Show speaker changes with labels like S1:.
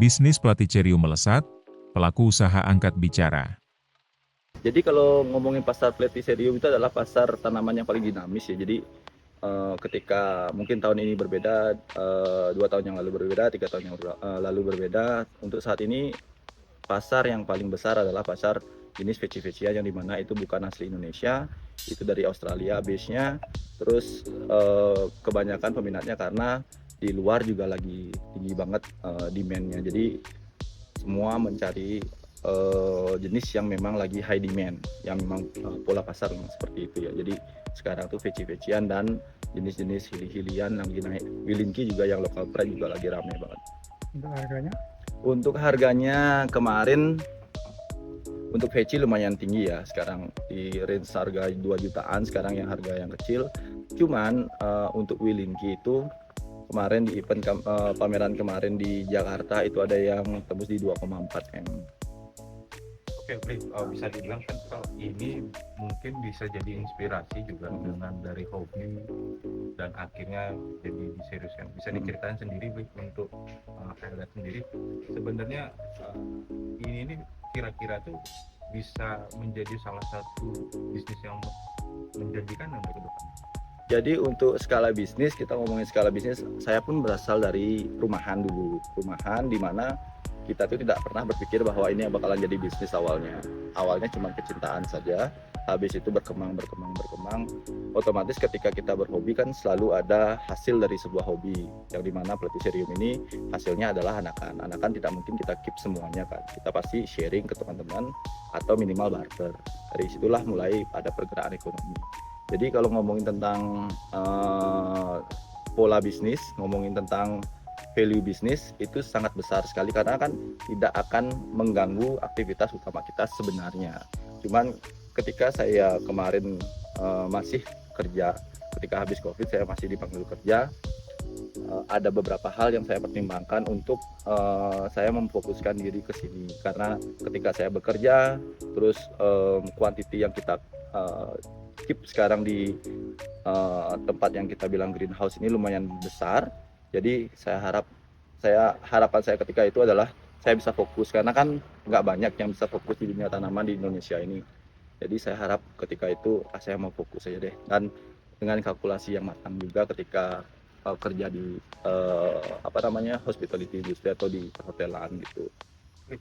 S1: Bisnis Platycerium melesat, pelaku usaha angkat bicara.
S2: Jadi kalau ngomongin pasar Platycerium itu adalah pasar tanaman yang paling dinamis ya. Jadi ketika mungkin tahun ini berbeda, 2 tahun yang lalu berbeda, 3 tahun yang lalu berbeda. Untuk saat ini pasar yang paling besar adalah pasar jenis Vechi-Vechia yang dimana itu bukan asli Indonesia, itu dari Australia base-nya. Terus kebanyakan peminatnya karena di luar juga lagi tinggi banget demand-nya. Jadi semua mencari jenis yang memang lagi high demand, yang memang pola pasar memang seperti itu ya. Jadi sekarang tuh veci-vecian dan jenis-jenis hili-hilian yang lagi naik. Wilinki juga yang local pride juga lagi rame banget.
S3: Untuk harganya?
S2: Untuk harganya kemarin untuk veci lumayan tinggi ya, sekarang di range harga 2 jutaan sekarang yang harga yang kecil. Cuman untuk Wilinki itu kemarin di event pameran kemarin di Jakarta itu ada yang tembus di 2,4 M.
S4: Oke, bisa dibilang kan kalau ini mungkin bisa jadi inspirasi juga dengan dari hobi dan akhirnya jadi diseriuskan. Bisa diceritain sendiri untuk Herlet sendiri sebenarnya ini kira-kira tuh bisa menjadi salah satu bisnis yang menjanjikan untuk ke depan.
S2: Jadi untuk skala bisnis, kita ngomongin skala bisnis, saya pun berasal dari rumahan dulu. Rumahan di mana kita tuh tidak pernah berpikir bahwa ini yang bakalan jadi bisnis awalnya. Awalnya cuma kecintaan saja, habis itu berkembang. Otomatis ketika kita berhobi kan selalu ada hasil dari sebuah hobi. Yang dimana Platycerium ini hasilnya adalah anakan. Anakan tidak mungkin kita keep semuanya kan. Kita pasti sharing ke teman-teman atau minimal barter. Dari situlah mulai ada pergerakan ekonomi. Jadi kalau ngomongin tentang pola bisnis, ngomongin tentang value bisnis itu sangat besar sekali karena kan tidak akan mengganggu aktivitas utama kita sebenarnya. Cuman ketika saya kemarin masih kerja, ketika habis COVID saya masih dipanggil kerja, ada beberapa hal yang saya pertimbangkan untuk saya memfokuskan diri ke sini karena ketika saya bekerja terus quantity yang kita keep sekarang di tempat yang kita bilang greenhouse ini lumayan besar. Jadi harapan saya ketika itu adalah saya bisa fokus karena kan nggak banyak yang bisa fokus di dunia tanaman di Indonesia ini. Jadi saya harap ketika itu saya mau fokus saja deh, dan dengan kalkulasi yang matang juga ketika kerja di hospitality industry atau di perhotelan gitu.